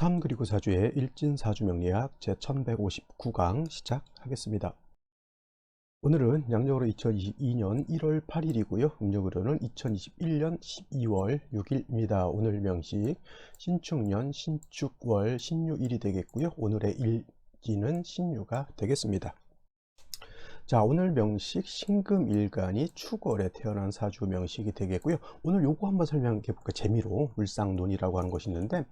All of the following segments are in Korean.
산 그리고 사주의 일진사주 명리학 제1159강 시작하겠습니다. 오늘은 양력으로 2022년 1월 8일이고요. 음력으로는 2021년 12월 6일입니다. 오늘 명식 신축년 신축월 신유일이 되겠고요. 오늘의 일지는 신유가 되겠습니다. 자, 오늘 명식 신금일간이 축월에 태어난 사주 명식이 되겠고요. 오늘 요거 한번 설명해 볼까. 재미로 물상론이라고 하는 것이 있는데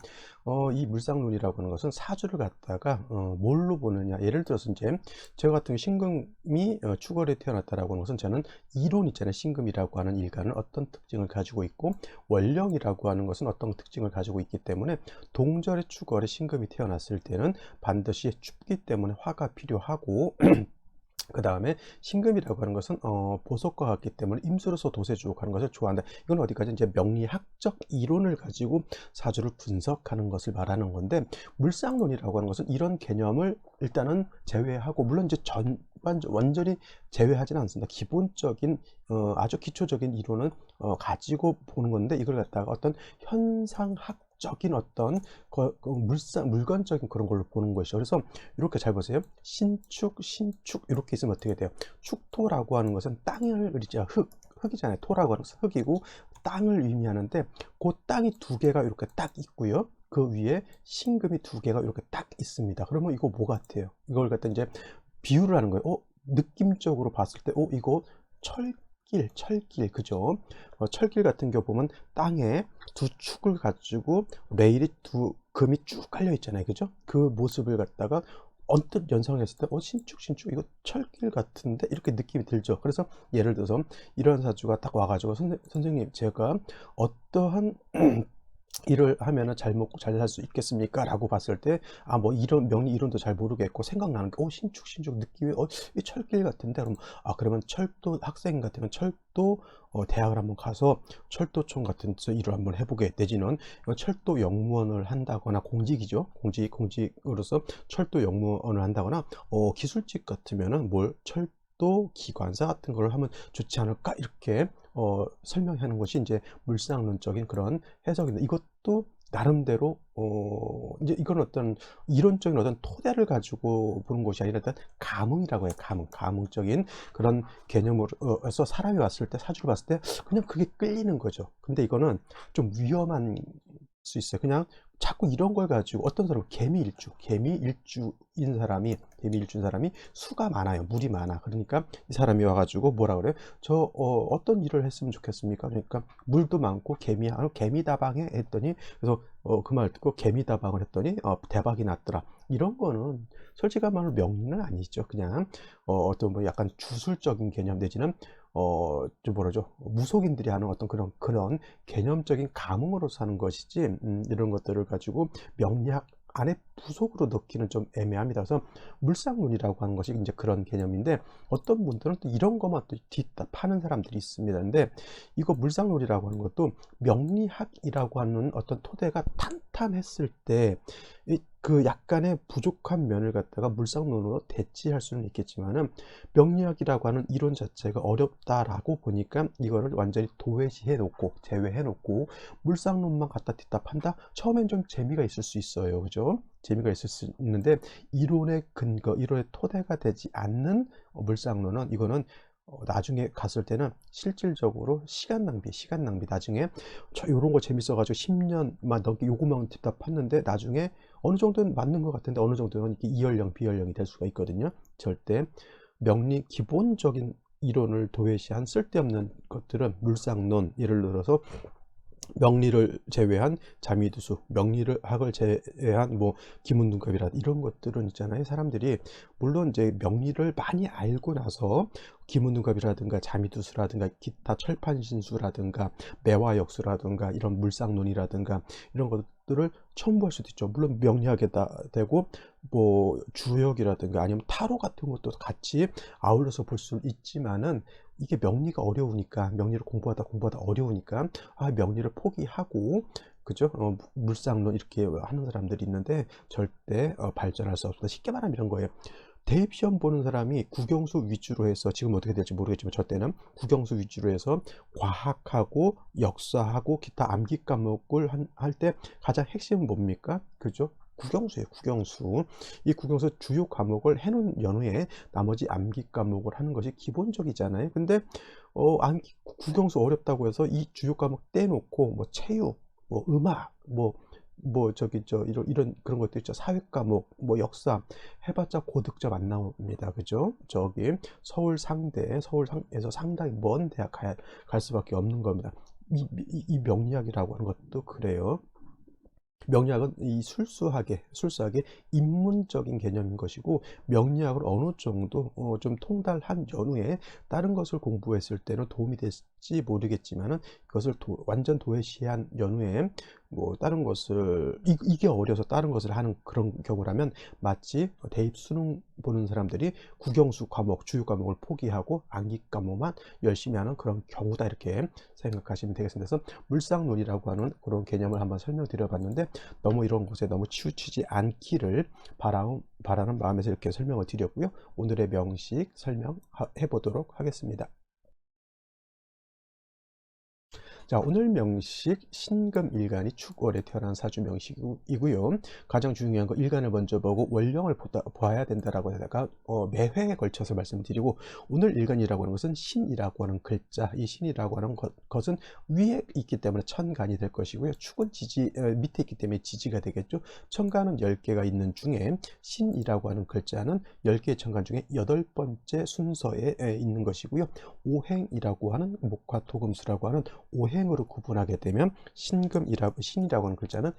이 물상론이라고 하는 것은 사주를 갖다가 뭘로 보느냐. 예를 들어서 이제 저 같은 신금이 축월에 태어났다라고 하는 것은 저는 이론 있잖아요. 신금이라고 하는 일간은 어떤 특징을 가지고 있고 월령이라고 하는 것은 어떤 특징을 가지고 있기 때문에 동절의 축월에 신금이 태어났을 때는 반드시 춥기 때문에 화가 필요하고 그 다음에 신금이라고 하는 것은 보석과 같기 때문에 임수로서 도세주옥 하는 것을 좋아한다. 이건 어디까지 이제 명리학적 이론을 가지고 사주를 분석하는 것을 말하는 건데, 물상론이라고 하는 것은 이런 개념을 일단은 제외하고, 물론 이제 완전히 제외하지는 않습니다. 기본적인 아주 기초적인 이론은 가지고 보는 건데, 이걸 갖다가 어떤 현상학적인 어떤 물건적인 그런 걸로 보는 것이죠. 그래서 이렇게 잘 보세요. 신축 이렇게 있으면 어떻게 돼요? 축토라고 하는 것은 땅을 그리죠. 흙이잖아요. 토라고 하는 것은 흙이고 땅을 의미하는데, 그 땅이 두 개가 이렇게 딱 있고요. 그 위에 신금이 두 개가 이렇게 딱 있습니다. 그러면 이거 뭐 같아요? 이걸 갖다 이제 비유를 하는 거예요. 느낌적으로 봤을 때 이거 철길, 그죠? 철길 같은 경우 보면 땅에 두 축을 가지고 레일이 두 금이 쭉 깔려 있잖아요, 그죠? 그 모습을 갖다가 언뜻 연상을 했을 때 신축 이거 철길 같은데 이렇게 느낌이 들죠. 그래서 예를 들어서 이런 사주가 딱 와가지고 선생님 제가 어떠한 일을 하면은 잘 먹고 잘 살 수 있겠습니까? 라고 봤을 때, 뭐 이런 명리 이론도 잘 모르겠고 생각나는 게, 신축 느낌이, 이 철길 같은데, 그러면 철도 학생 같으면 철도, 대학을 한번 가서 철도총 같은 일을 한번 해보게, 내지는 철도 영무원을 한다거나, 공직이죠. 공직으로서 철도 영무원을 한다거나, 기술직 같으면은 철도 기관사 같은 걸 하면 좋지 않을까? 이렇게 설명하는 것이 이제 물상론적인 그런 해석인데, 이것도 나름대로 이제 이건 어떤 이론적인 어떤 토대를 가지고 보는 것이 아니라 일단 감흥이라고 해요. 감흥적인 그런 개념으로서 사람이 왔을 때, 사주를 봤을 때 그냥 그게 끌리는 거죠. 근데 이거는 좀 위험한 수 있어요. 그냥 자꾸 이런 걸 가지고 어떤 사람은 개미일주인 사람이 수가 많아요. 물이 많아. 그러니까 이 사람이 와가지고 뭐라 그래요? 어떤 일을 했으면 좋겠습니까? 그러니까 물도 많고 개미다방에 했더니, 그래서 그 말 듣고 개미다방을 했더니 대박이 났더라. 이런 거는 솔직한 말로 명리는 아니죠. 그냥 어떤 뭐 약간 주술적인 개념 내지는 좀 뭐라죠? 무속인들이 하는 어떤 그런 개념적인 감흥으로서 하는 것이지, 이런 것들을 가지고 명리학 안에 부속으로 넣기는 좀 애매합니다. 그래서 물상론이라고 하는 것이 이제 그런 개념인데, 어떤 분들은 또 이런 것만 또 뒤따 파는 사람들이 있습니다. 근데 이거 물상론이라고 하는 것도 명리학이라고 하는 어떤 토대가 탄탄했을 때 그 약간의 부족한 면을 갖다가 물상론으로 대체할 수는 있겠지만은, 명리학이라고 하는 이론 자체가 어렵다라고 보니까 이거를 완전히 도외시해 놓고 제외해 놓고 물상론만 갖다 뒤따 판다. 처음엔 좀 재미가 있을 수 있어요, 그죠? 재미가 있을 수 있는데, 이론의 근거, 이론의 토대가 되지 않는 물상론은, 이거는 나중에 갔을 때는 실질적으로 시간 낭비. 나중에 요런 거 재밌어가지고 10년만 넘게 요거만 뒤따 팠는데, 나중에 어느 정도는 맞는 것 같은데 어느 정도는 이렇게 이연령 비연령이 될 수가 있거든요. 절대 명리 기본적인 이론을 도외시한 쓸데없는 것들은 물상론, 예를 들어서 명리를 제외한 자미두수, 학을 제외한 뭐 기문등급이라 이런 것들은 있잖아요. 사람들이 물론 이제 명리를 많이 알고 나서 기문등급이라든가 자미두수라든가 기타 철판신수라든가 매화역수라든가 이런 물상론이라든가 이런 것들을 처음 볼 수도 있죠. 물론 명리학에다 대고 뭐 주역이라든가 아니면 타로 같은 것도 같이 아울러서 볼 수 있지만은, 이게 명리가 어려우니까, 명리를 공부하다 어려우니까 명리를 포기하고, 그죠? 물상론 이렇게 하는 사람들이 있는데 절대 발전할 수 없습니다. 쉽게 말하면 이런 거예요. 대입 시험 보는 사람이 국영수 위주로 해서 지금 어떻게 될지 모르겠지만 저 때는 국영수 위주로 해서 과학하고 역사하고 기타 암기 과목을 할 때 가장 핵심은 뭡니까? 그죠? 국영수예요, 국영수. 이 국영수 주요 과목을 해 놓은 연후에 나머지 암기 과목을 하는 것이 기본적이잖아요. 근데 암기 국영수 어렵다고 해서 이 주요 과목 떼놓고 뭐 체육, 뭐 음악, 뭐 저기 이런 그런 것도 있죠. 사회 과목, 뭐 역사 해봤자 고득점 안 나옵니다. 그죠? 저기 서울에서 상당히 먼 대학 갈 수밖에 없는 겁니다. 이 명리학이라고 하는 것도 그래요. 명리학은 이 술수학의 인문적인 개념인 것이고, 명리학을 어느 정도 좀 통달한 연후에 다른 것을 공부했을 때는 도움이 될지 모르겠지만은, 그것을 완전 도외시한 연후에 뭐 다른 것을 이게 어려서 다른 것을 하는 그런 경우라면, 마치 대입 수능 보는 사람들이 국영수 과목 주요 과목을 포기하고 암기 과목만 열심히 하는 그런 경우다, 이렇게 생각하시면 되겠습니다. 그래서 물상론이라고 하는 그런 개념을 한번 설명드려 봤는데, 너무 이런 것에 너무 치우치지 않기를 바라는 마음에서 이렇게 설명을 드렸고요. 오늘의 명식 설명해 보도록 하겠습니다. 자, 오늘 명식 신금일간이 축월에 태어난 사주 명식이고요. 가장 중요한 거 일간을 먼저 보고 원령을 봐야 된다라고 하다가 매회에 걸쳐서 말씀드리고, 오늘 일간이라고 하는 것은 신이라고 하는 글자, 이 신이라고 하는 것은 위에 있기 때문에 천간이 될 것이고요. 축은 밑에 있기 때문에 지지가 되겠죠. 천간은 10개가 있는 중에 신이라고 하는 글자는 10개의 천간 중에 8번째 순서에 있는 것이고요. 오행이라고 하는 목화 토금수라고 하는 오행으로 구분하게 되면 신이라고 하는 글자는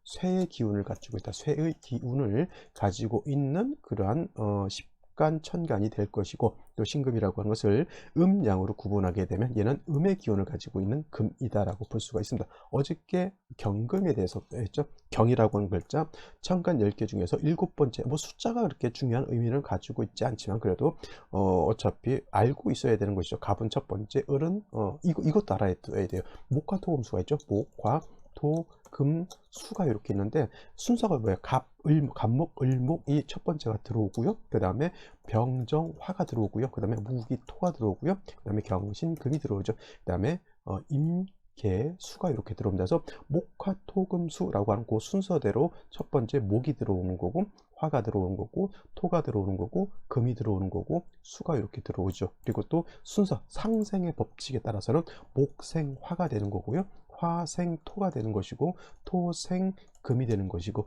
쇠의 기운을 가지고 있다. 쇠의 기운을 가지고 있는 그러한 십간 천간이 될 것이고, 또 신금이라고 하는 것을 음양으로 구분하게 되면 얘는 음의 기운을 가지고 있는 금이다라고 볼 수가 있습니다. 어저께 경금에 대해서 했죠. 경이라고 하는 글자, 천간 10개 중에서 7번째, 뭐 숫자가 그렇게 중요한 의미를 가지고 있지 않지만 그래도 어차피 알고 있어야 되는 것이죠. 갑은 첫 번째, 을은 이것도 알아야 돼요. 목화 토금수가 있죠. 목화 토, 금, 수가 이렇게 있는데, 순서가 뭐예요? 갑목, 을목이 첫 번째가 들어오고요. 그 다음에 병정, 화가 들어오고요. 그 다음에 무기, 토가 들어오고요. 그 다음에 경신, 금이 들어오죠. 그 다음에 개, 수가 이렇게 들어옵니다. 그래서 목화, 토, 금, 수라고 하는 그 순서대로 첫 번째 목이 들어오는 거고, 화가 들어오는 거고, 토가 들어오는 거고, 금이 들어오는 거고, 수가 이렇게 들어오죠. 그리고 또 순서, 상생의 법칙에 따라서는 목생, 화가 되는 거고요. 화생, 토가 되는 것이고, 토생, 금이 되는 것이고,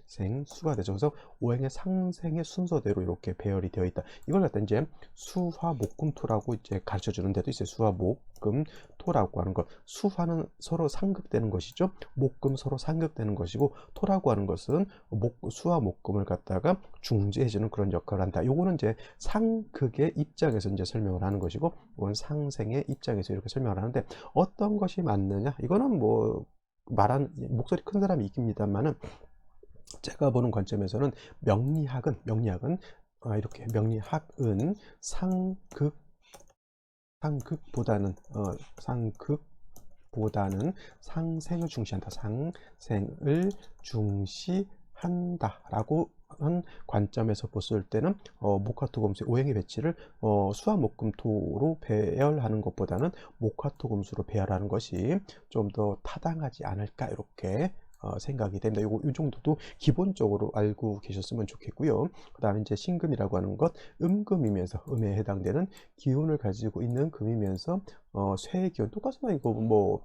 생, 수가 되죠. 그래서 오행의 상생의 순서대로 이렇게 배열이 되어 있다. 이걸 갖다 이제 수화, 목금, 토라고 이제 가르쳐 주는 데도 있어요. 수화, 목금, 토라고 하는 것. 수화는 서로 상극되는 것이죠. 목금 서로 상극되는 것이고, 토라고 하는 것은 수화, 목금을 갖다가 중재해주는 그런 역할을 한다. 요거는 이제 상극의 입장에서 이제 설명을 하는 것이고, 이건 상생의 입장에서 이렇게 설명을 하는데, 어떤 것이 맞느냐? 이거는 뭐 목소리 큰 사람이 있습니다만은, 제가 보는 관점에서는 이렇게 명리학은 상극보다는 상생을 중시한다. 상생을 중시한다라고 한 관점에서 봤을 때는 목화토금수의 오행의 배치를 수화목금토로 배열하는 것보다는 목화토금수로 배열하는 것이 좀 더 타당하지 않을까, 이렇게 생각이 됩니다. 이 정도도 기본적으로 알고 계셨으면 좋겠고요. 그 다음에 이제 신금이라고 하는 것, 음금이면서 음에 해당되는 기운을 가지고 있는 금이면서 쇠의 기운, 똑같습니다. 이거 뭐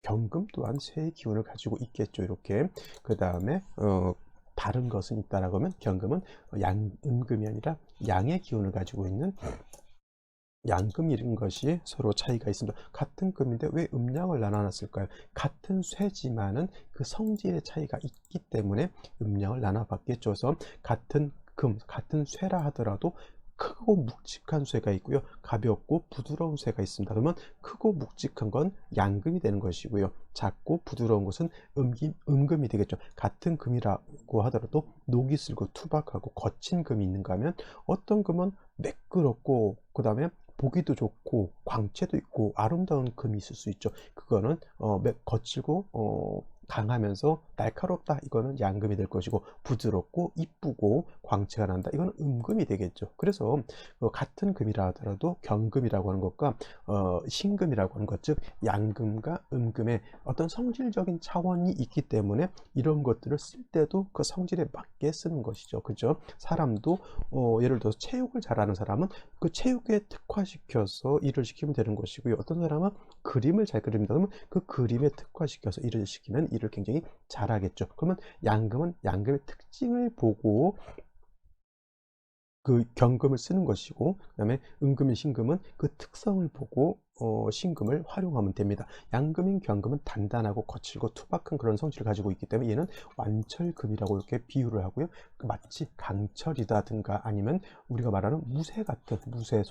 경금 또한 쇠의 기운을 가지고 있겠죠. 이렇게. 그 다음에 다른 것은 있다라고 하면, 경금은 음금이 아니라 양의 기운을 가지고 있는 양금 이런 것이 서로 차이가 있습니다. 같은 금인데 왜 음양을 나눠놨을까요? 같은 쇠지만은 그 성질의 차이가 있기 때문에 음양을 나눠봤겠죠. 그래서 같은 같은 쇠라 하더라도 크고 묵직한 쇠가 있고요. 가볍고 부드러운 쇠가 있습니다. 그러면 크고 묵직한 건 양금이 되는 것이고요. 작고 부드러운 것은 음금이 되겠죠. 같은 금이라고 하더라도 녹이 슬고 투박하고 거친 금이 있는가 하면, 어떤 금은 매끄럽고 그 다음에 보기도 좋고 광채도 있고 아름다운 금이 있을 수 있죠. 그거는 거칠고 강하면서 날카롭다, 이거는 양금이 될 것이고, 부드럽고 이쁘고 광채가 난다, 이거는 음금이 되겠죠. 그래서 같은 금이라 하더라도 경금이라고 하는 것과 신금이라고 하는 것, 즉 양금과 음금의 어떤 성질적인 차원이 있기 때문에 이런 것들을 쓸 때도 그 성질에 맞게 쓰는 것이죠. 그죠? 사람도 예를 들어서 체육을 잘하는 사람은 그 체육에 특화시켜서 일을 시키면 되는 것이고요. 어떤 사람은 그림을 잘 그린다 그러면 그 그림에 특화시켜서 일을 시키면 일을 굉장히 잘하겠죠. 그러면 양금은 양금의 특징을 보고 그 경금을 쓰는 것이고, 그 다음에 음금인 신금은 그 특성을 보고 신금을 활용하면 됩니다. 양금인 경금은 단단하고 거칠고 투박한 그런 성질을 가지고 있기 때문에 얘는 완철금이라고 이렇게 비유를 하고요. 마치 강철이라든가 아니면 우리가 말하는 무쇠 같은, 무쇠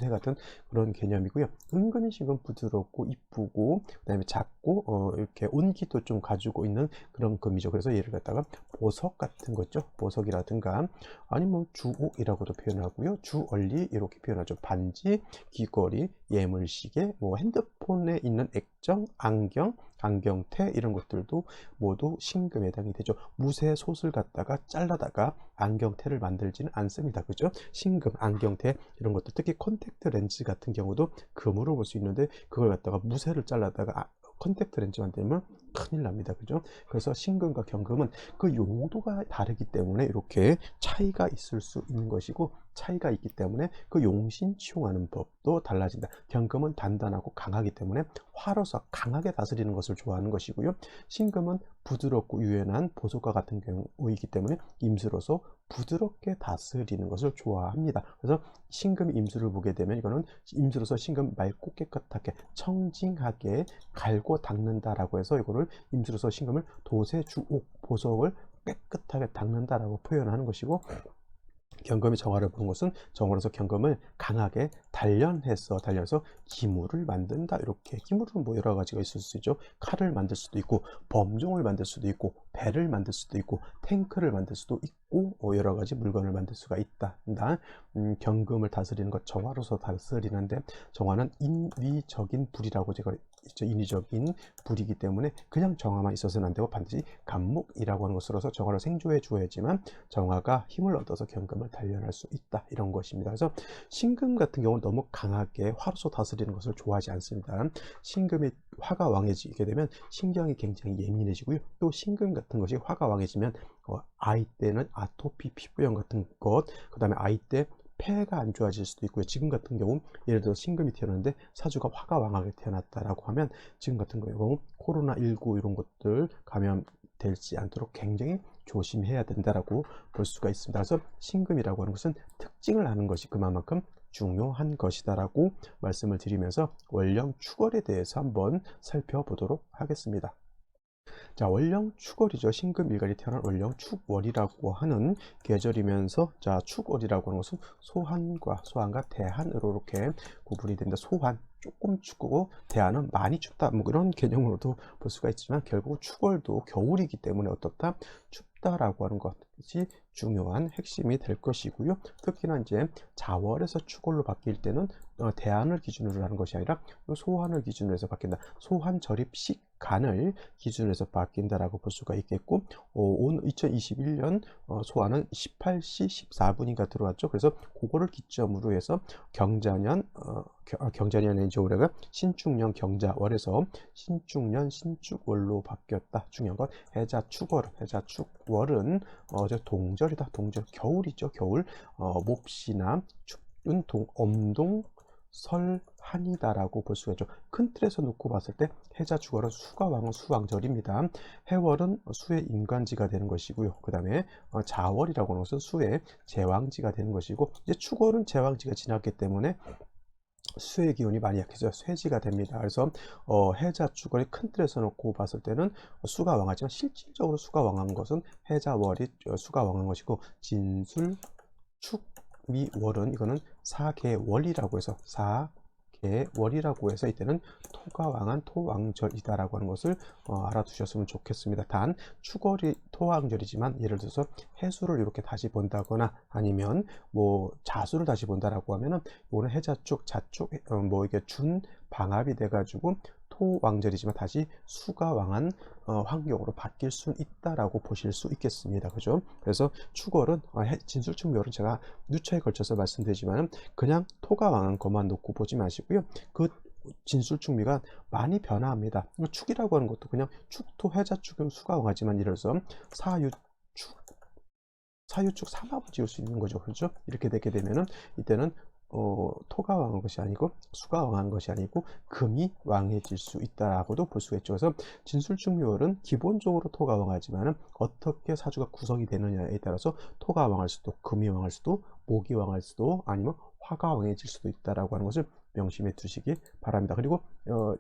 같은 그런 개념이고요. 음금인 신금은 부드럽고 이쁘고 그다음에 작고 이렇게 온기도 좀 가지고 있는 그런 금이죠. 그래서 얘를 갖다가 보석 같은 거죠. 보석이라든가 아니면 주옥이라고도 표현하고요. 주얼리 이렇게 표현하죠. 반지, 귀걸이, 예물시계, 뭐 핸드폰에 있는 액정, 안경, 안경테 이런 것들도 모두 신금에 해당이 되죠. 무쇠 솥을 갖다가 잘라다가 안경테를 만들지는 않습니다. 그죠? 신금, 안경테 이런 것도, 특히 콘택트 렌즈 같은 경우도 금으로 볼 수 있는데 그걸 갖다가 무쇠를 잘라다가 컨택트 렌즈 만들면 큰일 납니다. 그죠? 그래서 신금과 경금은 그 용도가 다르기 때문에 이렇게 차이가 있을 수 있는 것이고, 차이가 있기 때문에 그 용신치용하는 법도 달라진다. 경금은 단단하고 강하기 때문에 화로서 강하게 다스리는 것을 좋아하는 것이고요. 신금은 부드럽고 유연한 보석과 같은 경우이기 때문에 임수로서 부드럽게 다스리는 것을 좋아합니다. 그래서 신금 임수를 보게 되면 이거는 임수로서 신금 맑고 깨끗하게 청징하게 갈고 닦는다라고 해서 이거를 임수로서 신금을 도세주옥 보석을 깨끗하게 닦는다라고 표현하는 것이고, 경금이 정화를 보는 것은 정화로서 경금을 강하게 단련해서 기물을 만든다. 이렇게 기물은 뭐 여러 가지가 있을 수 있죠. 칼을 만들 수도 있고 범종을 만들 수도 있고 배를 만들 수도 있고 탱크를 만들 수도 있고 여러 가지 물건을 만들 수가 있다. 경금을 다스리는 것 정화로서 다스리는데, 정화는 인위적인 불이라고 제가 있죠. 인위적인 불이기 때문에 그냥 정화만 있어서는 안 되고 반드시 간목이라고 하는 것으로서 정화를 생조해 주어야지만 정화가 힘을 얻어서 경금을 단련할 수 있다, 이런 것입니다. 그래서 신금 같은 경우는 너무 강하게 화로서 다스리는 것을 좋아하지 않습니다. 신금이 화가 왕해지게 되면 신경이 굉장히 예민해지고요. 또 신금 같은 것이 화가 왕해지면 아이 때는 아토피 피부염 같은 것, 그 다음에 아이 때 폐가 안 좋아질 수도 있고요. 지금 같은 경우 예를 들어 신금이 태어났는데 사주가 화가 왕하게 태어났다라고 하면 지금 같은 경우 코로나19 이런 것들 감염되지 않도록 굉장히 조심해야 된다라고 볼 수가 있습니다. 그래서 신금이라고 하는 것은 특징을 아는 것이 그만큼 중요한 것이다라고 말씀을 드리면서 월령 축월에 대해서 한번 살펴보도록 하겠습니다. 자, 월령 축월이죠. 신금일간이 태어난 월령 축월이라고 하는 계절이면서, 자, 축월이라고 하는 것은 소한과 대한으로 이렇게 구분이 됩니다. 소한 조금 춥고 대한은 많이 춥다, 뭐 이런 개념으로도 볼 수가 있지만 결국 축월도 겨울이기 때문에 어떻다, 춥다라고 하는 것이 중요한 핵심이 될 것이고요. 특히나 이제 자월에서 축월로 바뀔 때는 대한을 기준으로 하는 것이 아니라 소한을 기준으로 해서 바뀐다. 소한 절입식 간을 기준으로 해서 바뀐다라고 볼 수가 있겠고, 온 2021년 소한은 18시 14분인가 들어왔죠. 그래서 그거를 기점으로 해서 경자년 경자년에 이제 올해가 신축년 경자월에서 신축년 신축월로 바뀌었다. 중요한 건 해자축월은 동절이다. 동절, 겨울이죠. 겨울. 몹시나 춥은 엄동 설한이다라고 볼 수가 있죠. 큰 틀에서 놓고 봤을 때 해자축월은 수가왕은 수왕절입니다. 해월은 수의 임관지가 되는 것이고요. 그 다음에 자월이라고 하는 것은 수의 제왕지가 되는 것이고, 이제 축월은 제왕지가 지났기 때문에 수의 기운이 많이 약해져 쇠지가 됩니다. 그래서 해자축월이 큰 틀에서 놓고 봤을 때는 수가 왕하지만 실질적으로 수가 왕한 것은 해자월이 수가 왕한 것이고, 진술, 축, 미월은 이거는 사계월이라고 해서 이때는 토가 왕한 토왕절이다라고 하는 것을 알아두셨으면 좋겠습니다. 단 축월이 토왕절이지만 예를 들어서 해수를 이렇게 다시 본다거나 아니면 뭐 자수를 다시 본다라고 하면은 이거는 해자축, 자축 뭐 이게 준 방합이 돼가지고 토왕절이지만 다시 수가 왕한 환경으로 바뀔 수 있다라고 보실 수 있겠습니다. 그죠? 그래서 축월은 진술축묘월은 제가 누차에 걸쳐서 말씀드리지만 그냥 토가 왕한 것만 놓고 보지 마시고요. 그 진술축미가 많이 변화합니다. 축이라고 하는 것도 그냥 축토 해자축은 수가 왕하지만 예를 들어서 사유축 사마가 지을 수 있는 거죠. 그렇죠? 이렇게 되게 되면은 이때는 토가 왕한 것이 아니고 수가 왕한 것이 아니고 금이 왕해질 수 있다라고도 볼 수가 있죠. 그래서 진술축묘월은 기본적으로 토가 왕하지만은 어떻게 사주가 구성이 되느냐에 따라서 토가 왕할 수도, 금이 왕할 수도, 목이 왕할 수도, 아니면 화가 왕해질 수도 있다라고 하는 것을 명심해 두시기 바랍니다. 그리고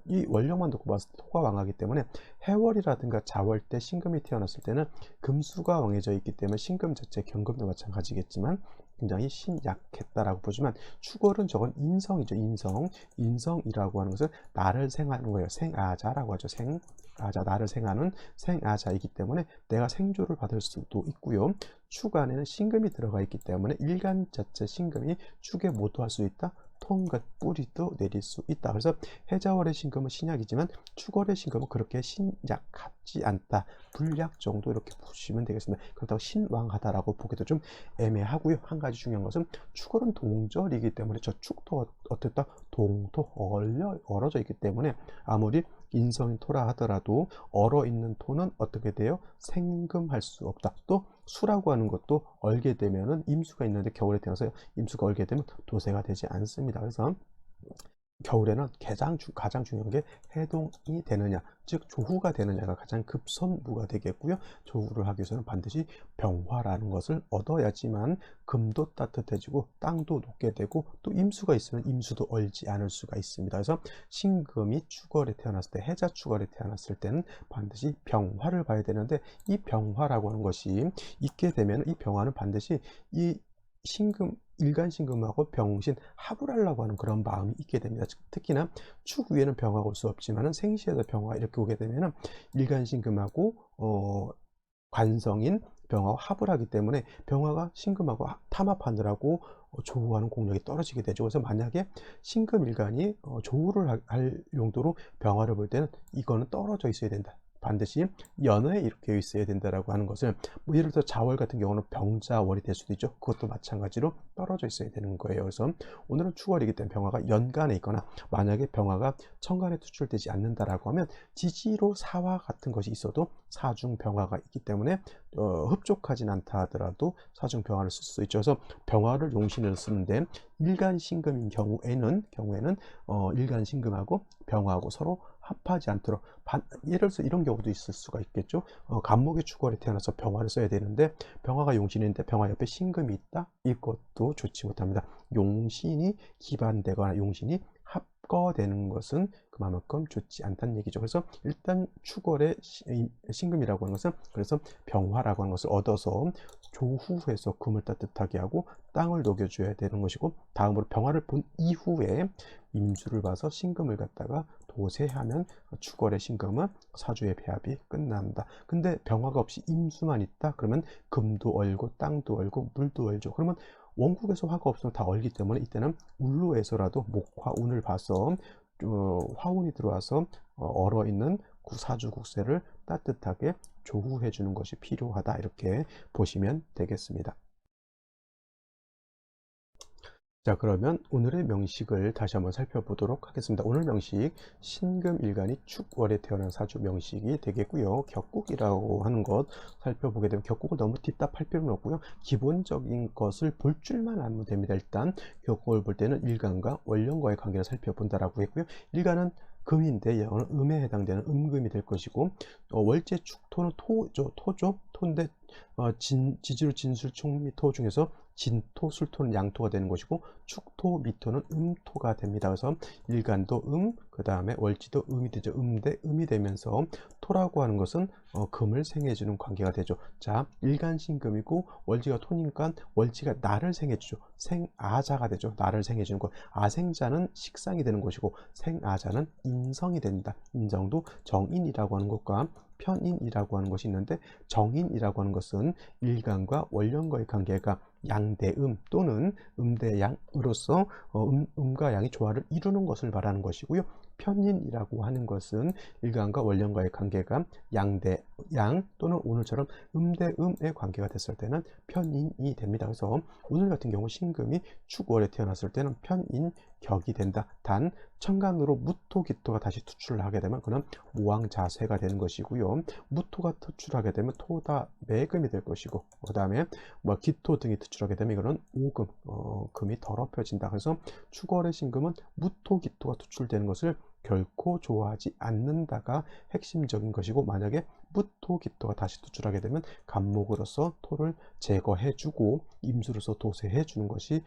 이 원령만 놓고 봤을 때 토가 왕하기 때문에 해월이라든가 자월 때 신금이 태어났을 때는 금수가 왕해져 있기 때문에 신금 자체 경금도 마찬가지겠지만 굉장히 신약했다라고 보지만 축월은 저건 인성이죠. 인성이라고 하는 것은 나를 생하는 거예요. 생아자라고 하죠. 생아자, 나를 생하는 생아자이기 때문에 내가 생조를 받을 수도 있고요. 축 안에는 신금이 들어가 있기 때문에 일간 자체 신금이 축에 모도할 수 있다. 통과 뿌리도 내릴 수 있다. 그래서 해자월의 신금은 신약이지만 축월의 신금은 그렇게 신약하지 않다. 불약 정도 이렇게 보시면 되겠습니다. 그렇다고 신왕하다라고 보기도 좀 애매하고요. 한 가지 중요한 것은 축월은 동절이기 때문에 저 축도 어떻다 동토 얼어져 있기 때문에 아무리 인성인 토라 하더라도 얼어 있는 토는 어떻게 돼요? 생금할 수 없다. 또 수라고 하는 것도 얼게 되면은 임수가 있는데 겨울에 태어나서 임수가 얼게 되면 도세가 되지 않습니다. 그래서 겨울에는 가장 중요한 게 해동이 되느냐, 즉 조후가 되느냐가 가장 급선무가 되겠고요. 조후를 하기 위해서는 반드시 병화라는 것을 얻어야지만 금도 따뜻해지고 땅도 녹게 되고 또 임수가 있으면 임수도 얼지 않을 수가 있습니다. 그래서 신금이 축월에 태어났을 때, 해자 축월에 태어났을 때는 반드시 병화를 봐야 되는데 이 병화라고 하는 것이 있게 되면 이 병화는 반드시 이 신금, 일간신금하고 병신 합을 하려고 하는 그런 마음이 있게 됩니다. 특히나 축 위에는 병화가 올 수 없지만은 생시에서 병화가 이렇게 오게 되면은 일간신금하고 관성인 병화와 합을 하기 때문에 병화가 신금하고 탐합하느라고 조우하는 공력이 떨어지게 되죠. 그래서 만약에 신금일간이 조우를 할 용도로 병화를 볼 때는 이거는 떨어져 있어야 된다. 반드시 연어에 이렇게 있어야 된다라고 하는 것을 뭐 예를 들어 자월 같은 경우는 병자월이 될 수도 있죠. 그것도 마찬가지로 떨어져 있어야 되는 거예요. 그래서 오늘은 축월이기 때문에 병화가 연간에 있거나 만약에 병화가 천간에 투출되지 않는다라고 하면 지지로 사화 같은 것이 있어도 사중 병화가 있기 때문에 흡족하진 않다 하더라도 사중 병화를 쓸 수 있죠. 그래서 병화를 용신을 쓰는데 일간신금인 경우에는 일간신금하고 병화하고 서로 합하지 않도록 예를 들어서 이런 경우도 있을 수가 있겠죠. 간목의 축월에 태어나서 병화를 써야 되는데 병화가 용신인데 병화 옆에 신금이 있다? 이것도 좋지 못합니다. 용신이 기반되거나 용신이 합거되는 것은 그만큼 좋지 않다는 얘기죠. 그래서 일단 축월의 신금이라고 하는 것은 그래서 병화라고 하는 것을 얻어서 조후해서 금을 따뜻하게 하고 땅을 녹여줘야 되는 것이고 다음으로 병화를 본 이후에 임수를 봐서 신금을 갖다가 도세하면 축월의 신금은 사주의 배합이 끝난다. 근데 병화가 없이 임수만 있다? 그러면 금도 얼고 땅도 얼고 물도 얼죠. 그러면 원국에서 화가 없으면 다 얼기 때문에 이때는 울로에서라도 목화운을 봐서 화운이 들어와서 얼어있는 사주 국세를 따뜻하게 조후해 주는 것이 필요하다. 이렇게 보시면 되겠습니다. 자, 그러면 오늘의 명식을 다시 한번 살펴보도록 하겠습니다. 오늘 명식 신금일간이 축월에 태어난 사주 명식이 되겠고요. 격국이라고 하는 것 살펴보게 되면 격국을 너무 뒷답할 필요는 없고요. 기본적인 것을 볼 줄만 알면 됩니다. 일단 격국을 볼 때는 일간과 원령과의 관계를 살펴본다라고 했고요. 일간은 금인데 이거는 음에 해당되는 음금이 될 것이고 월제 축토는 토인데 지지로 진술 총미토 중에서 진토, 술토는 양토가 되는 것이고 축토, 미토는 음토가 됩니다. 그래서 일간도 그 다음에 월지도 음이 되죠. 대 음이 되면서 토라고 하는 것은 금을 생해주는 관계가 되죠. 자, 일간신금이고 월지가 토니까 월지가 나를 생해주죠. 생아자가 되죠. 나를 생해주는 것. 아생자는 식상이 되는 것이고 생아자는 인성이 된다. 인성도 정인이라고 하는 것과 편인이라고 하는 것이 있는데 정인이라고 하는 것은 일간과 원령과의 관계가 양대음 또는 음대양으로서 음과 양이 조화를 이루는 것을 말하는 것이고요. 편인이라고 하는 것은 일간과 원령과의 관계가 양대 양 또는 오늘처럼 음대 음의 관계가 됐을 때는 편인이 됩니다. 그래서 오늘 같은 경우 신금이 축월에 태어났을 때는 편인격이 된다. 단 천간으로 무토 기토가 다시 투출을 하게 되면 그는 무왕자쇠가 되는 것이고요. 무토가 투출하게 되면 토다 매금이 될 것이고, 그 다음에 뭐 기토 등이 투출하게 되면 이거는 오금, 금이 더럽혀진다. 그래서 축월의 신금은 무토 기토가 투출되는 것을 결코 좋아하지 않는다가 핵심적인 것이고, 만약에 무토 기토가 다시 투출하게 되면 간목으로서 토를 제거해주고 임수로서 도세해주는 것이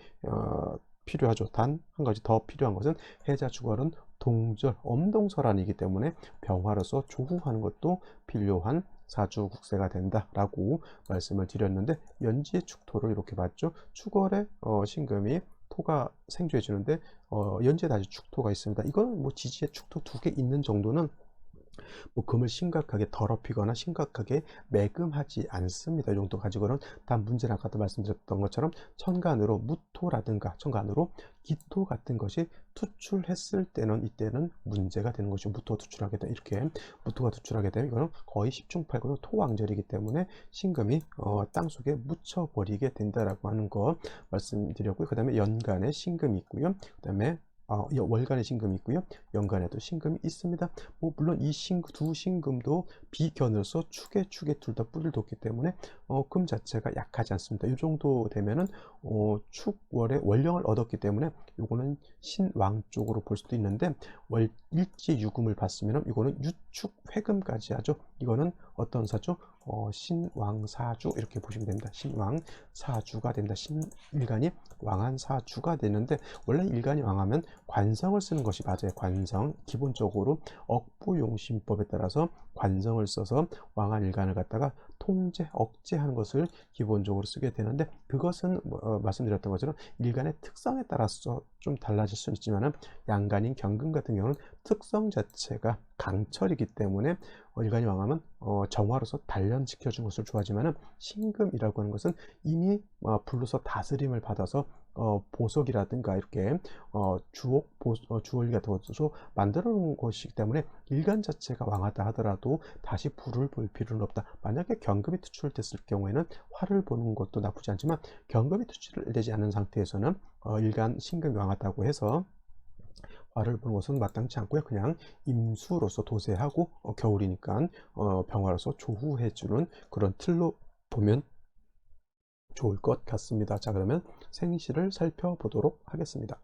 필요하죠. 단 한 가지 더 필요한 것은 해자 축월은 동절 엄동설환이기 때문에 병화로서 조후하는 것도 필요한 사주국세가 된다라고 말씀을 드렸는데, 연지의 축토를 이렇게 봤죠. 축월에 신금이 토가 생주해 주는데 연지에 다시 축토가 있습니다. 이거는 뭐 지지에 축토 2개 있는 정도는 뭐 금을 심각하게 더럽히거나 심각하게 매금하지 않습니다. 이 정도 가지고는. 단 문제는 아까도 말씀드렸던 것처럼 천간으로 무토라든가 천간으로 기토 같은 것이 투출했을 때는 이때는 문제가 되는 것이고, 무토가 투출하게 되면 이렇게 무토가 투출하게 되면 이거는 거의 10중 8구는 토왕절이기 때문에 신금이 땅속에 묻혀버리게 된다라고 하는 거 말씀드렸고요. 그 다음에 연간에 신금이 있고요. 그 다음에 월간에 신금이 있고요. 연간에도 신금이 있습니다. 뭐 물론 이 두 신금도 비견으로서 축에 둘 다 뿔을 뒀기 때문에 금 자체가 약하지 않습니다. 이 정도 되면은 축월에 원령을 얻었기 때문에 요거는 신왕 쪽으로 볼 수도 있는데, 일지 유금을 봤으면 이거는 유축 회금까지 하죠. 이거는 어떤 사주? 신왕사주 이렇게 보시면 됩니다. 신왕사주가 된다. 신일간이 왕한 사주가 되는데, 원래 일간이 왕하면 관성을 쓰는 것이 맞아요. 관성. 기본적으로 억부용신법에 따라서 관성을 써서 왕한 일간을 갖다가 통제, 억제하는 것을 기본적으로 쓰게 되는데, 그것은 말씀드렸던 것처럼 일간의 특성에 따라서 좀 달라질 수는 있지만, 양간인 경금 같은 경우는 특성 자체가 강철이기 때문에 일간이 왕하면 정화로서 단련시켜준 것을 좋아하지만, 신금이라고 하는 것은 이미 불로서 다스림을 받아서 보석이라든가 이렇게 주얼리 같은 것으로 만들어 놓은 것이기 때문에 일간 자체가 왕하다 하더라도 다시 불을 볼 필요는 없다. 만약에 경금이 투출됐을 경우에는 화를 보는 것도 나쁘지 않지만, 경금이 투출되지 않은 상태에서는 일간 신금이 왕하다고 해서 화를 보는 것은 마땅치 않고요. 그냥 임수로서 도세하고 겨울이니까 병화로서 조후해주는 그런 틀로 보면 좋을 것 같습니다. 자, 그러면 생시를 살펴보도록 하겠습니다.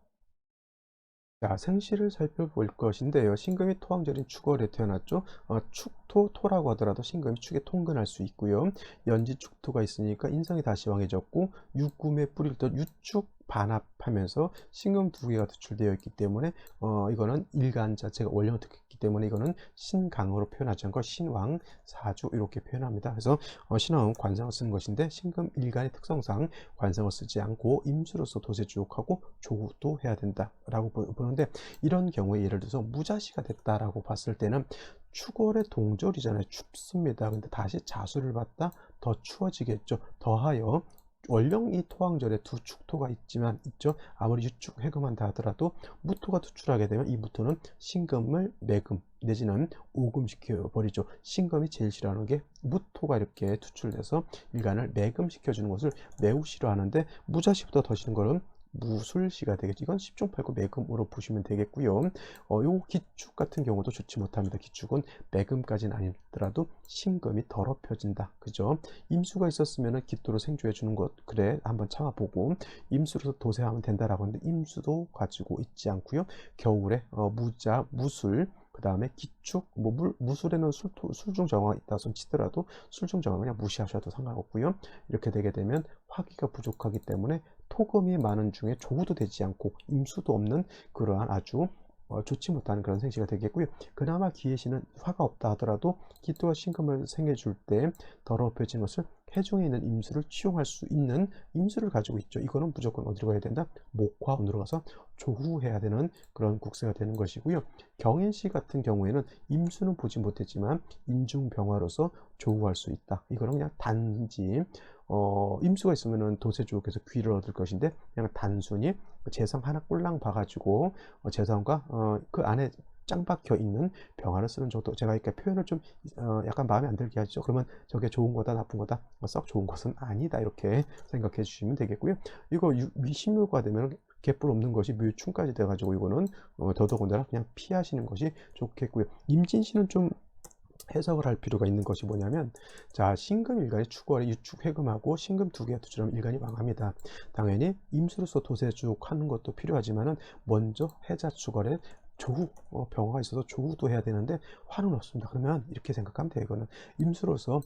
자, 생시를 살펴볼 것인데요. 신금이 토왕절인 축월에 태어났죠. 축토, 토라고 하더라도 신금이 축에 통근할 수 있고요. 연지 축토가 있으니까 인성이 다시 왕해졌고, 육금에 뿌릴 때 유축 반합하면서 신금 2개가 투출되어 있기 때문에 이거는 일간 자체가 원령을 특했기 때문에 이거는 신강으로 표현하지 않고 신왕 사주 이렇게 표현합니다. 그래서 신왕은 관성을 쓰는 것인데, 신금 일간의 특성상 관성을 쓰지 않고 임수로서 도세주옥하고 조후도 해야 된다라고 보는데, 이런 경우에 예를 들어서 무자시가 됐다라고 봤을 때는 축월의 동절이잖아요. 춥습니다. 근데 다시 자수를 받다 더 추워지겠죠. 더하여 원령이 토왕절에 두 축토가 있죠. 아무리 유축 회금한다 하더라도 무토가 투출하게 되면 이 무토는 신금을 매금 내지는 오금시켜 버리죠. 신금이 제일 싫어하는 게 무토가 이렇게 투출돼서 일간을 매금시켜 주는 것을 매우 싫어하는데, 무자시보다 더 싫은 거는 무술시가 되겠죠. 이건 10중 8구 매금으로 보시면 되겠고요. 요 기축 같은 경우도 좋지 못합니다. 기축은 매금까지는 아니더라도 신금이 더럽혀진다. 그죠? 임수가 있었으면 기토로 생주해 주는 것, 그래 한번 참아보고 임수로서 도세하면 된다라고 하는데, 임수도 가지고 있지 않고요. 겨울에 무자, 무술, 그 다음에 기축, 무술에는 술중 정화가 있다 손 치더라도 술중 정화 그냥 무시하셔도 상관없고요. 이렇게 되게 되면 화기가 부족하기 때문에 토금이 많은 중에 조후도 되지 않고 임수도 없는 그러한 아주 좋지 못한 그런 생시가 되겠고요. 그나마 기해시는 화가 없다 하더라도 기토와 신금을 생해줄 때 더럽혀진 것을 해중에 있는 임수를 취용할 수 있는 임수를 가지고 있죠. 이거는 무조건 어디로 가야 된다? 목화운으로 가서 조후해야 되는 그런 국세가 되는 것이고요. 경인시 같은 경우에는 임수는 보지 못했지만 인중병화로서 조후할 수 있다. 이거는 그냥 단지 임수가 있으면 도세주옥에서 귀를 얻을 것인데, 그냥 단순히 재성 하나 꼴랑 봐가지고 재성과 그 안에 짱 박혀 있는 병화를 쓰는 정도. 제가 이렇게 표현을 좀 약간 마음에 안 들게 하죠. 그러면 저게 좋은 거다 나쁜 거다, 썩 좋은 것은 아니다, 이렇게 생각해 주시면 되겠고요. 이거 미신묘가 되면 개뿔 없는 것이 묘충까지 돼가지고 이거는 더더군다나 그냥 피하시는 것이 좋겠고요. 임진시는 좀 해석을 할 필요가 있는 것이 뭐냐면, 자, 신금일간이 축월에 유축 해금하고 신금 두 개가 투출하면 일간이 왕합니다. 당연히 임수로서 도세죽 하는 것도 필요하지만은 먼저 해자 축월에 조후, 병화가 있어서 조후도 해야 되는데 화는 없습니다. 그러면 이렇게 생각하면 돼요. 이거는 임수로서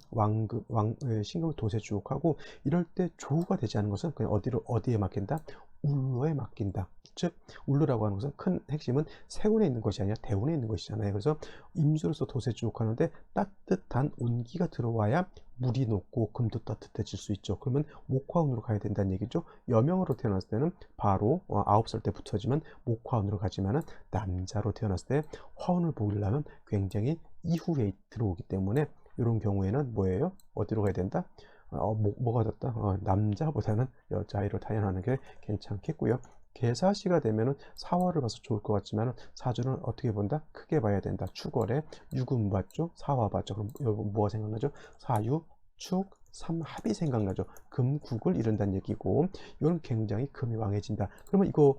신금을 도세죽하고 이럴 때 조후가 되지 않은 것은 그냥 어디에 맡긴다? 울로에 맡긴다. 즉 울루라고 하는 것은 큰 핵심은 세운에 있는 것이 아니라 대운에 있는 것이잖아요. 그래서 임수로서 도세주옥 하는데 따뜻한 온기가 들어와야 물이 녹고 금도 따뜻해질 수 있죠. 그러면 목화운으로 가야 된다는 얘기죠. 여명으로 태어났을 때는 바로 9살 때 붙어지면 목화운으로 가지만은 남자로 태어났을 때 화운을 보이려면 굉장히 이후에 들어오기 때문에 이런 경우에는 뭐예요? 어디로 가야 된다? 뭐가 됐다? 남자보다는 여자아이로 태어나는 게 괜찮겠고요. 개사시가 되면은 사화를 봐서 좋을 것 같지만 사주는 어떻게 본다? 크게 봐야 된다. 축월에 유금 봤죠? 사화 봤죠? 그럼 뭐가 생각나죠? 사유, 축, 삼합이 생각나죠. 금국을 이룬다는 얘기고, 이건 굉장히 금이 왕해진다. 그러면 이거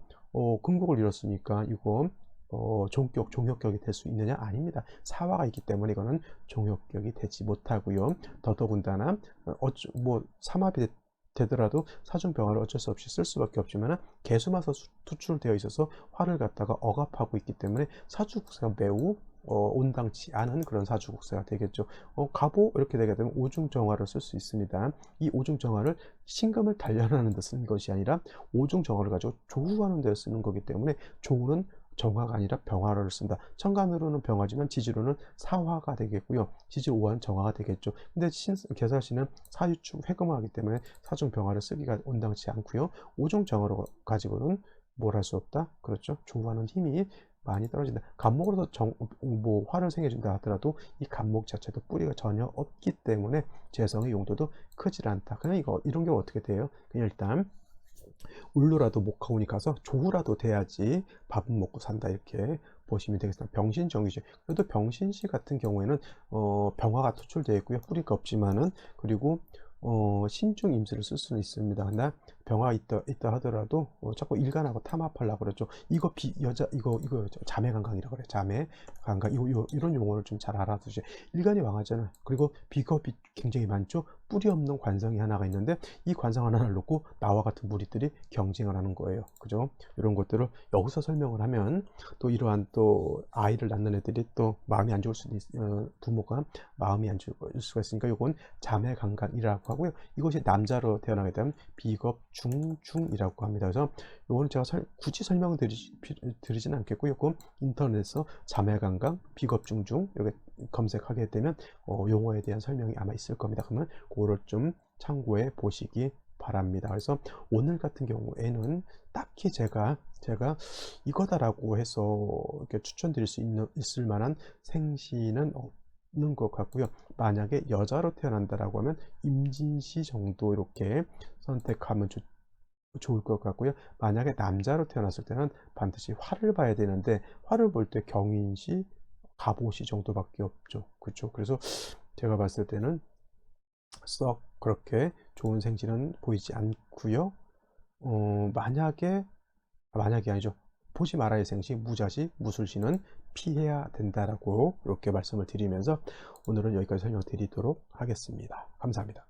금국을 이뤘으니까 이거 종역격이 될 수 있느냐? 아닙니다. 사화가 있기 때문에 이거는 종역격이 되지 못하고요. 더더군다나 삼합이 되더라도 사중병화를 어쩔 수 없이 쓸 수밖에 없지만 개수마서 투출되어 있어서 화를 갖다가 억압하고 있기 때문에 사주국세가 매우 온당치 않은 그런 사주국세가 되겠죠. 갑오 이렇게 되게 되면 오중정화를 쓸 수 있습니다. 이 오중정화를 신금을 단련하는 데 쓰는 것이 아니라 오중정화를 가지고 조후하는 데 쓰는 거기 때문에 조후는 정화가 아니라 병화를 쓴다. 천간으로는 병화지만 지지로는 사화가 되겠고요. 지지오화는 정화가 되겠죠. 근데 개사시는 사유축 회금화하기 때문에 사중병화를 쓰기가 온당치 않고요. 오중정화로 가지고는 뭘 할 수 없다. 그렇죠. 조화하는 힘이 많이 떨어진다. 간목으로서 화를 생겨준다 하더라도 이 간목 자체도 뿌리가 전혀 없기 때문에 재성의 용도도 크질 않다. 그냥 이런 경우 어떻게 돼요? 그냥 일단 울루라도 목화운이 가서 조후라도 돼야지 밥은 먹고 산다, 이렇게 보시면 되겠습니다. 병신정이죠. 그래도 병신시 같은 경우에는 병화가 투출되어 있고요. 뿌리가 없지만은, 그리고 신중 임수를 쓸 수는 있습니다. 근데 병화 있다 하더라도 자꾸 일간하고 탐합하려고 그러죠. 이거 이거 자매 관광이라고 그래. 자매 관광 이런 용어를 좀 잘 알아두세요. 일간이 왕하잖아요. 그리고 비겁이 굉장히 많죠. 뿌리 없는 관성이 하나가 있는데 이 관성 하나를 놓고 나와 같은 무리들이 경쟁을 하는 거예요. 그죠? 이런 것들을 여기서 설명을 하면 또 이러한 또 아이를 낳는 애들이 또 마음이 안 좋을 수도 부모가 마음이 안 좋을 수가 있으니까 이건 자매 관광이라고 하고요. 이것이 남자로 태어나게 되면 비겁 중중이라고 합니다. 그래서 이거는 제가 굳이 설명을 드리지는 않겠고요. 그건 인터넷에서 자매관광, 비겁중중 이렇게 검색하게 되면 용어에 대한 설명이 아마 있을 겁니다. 그러면 그거를 좀 참고해 보시기 바랍니다. 그래서 오늘 같은 경우에는 딱히 제가 이거다라고 해서 이렇게 추천드릴 수 있을 만한 생시는 없는 것 같고요. 만약에 여자로 태어난다라고 하면 임진시 정도 이렇게 선택하면 좋을 것 같고요. 만약에 남자로 태어났을 때는 반드시 화를 봐야 되는데 화를 볼 때 경인시, 갑오시 정도밖에 없죠. 그렇죠? 그래서 제가 봤을 때는 썩 그렇게 좋은 생지는 보이지 않고요. 만약에 아니죠. 보지 말아야 할 생시, 무자시, 무술시는 피해야 된다라고 이렇게 말씀을 드리면서 오늘은 여기까지 설명드리도록 하겠습니다. 감사합니다.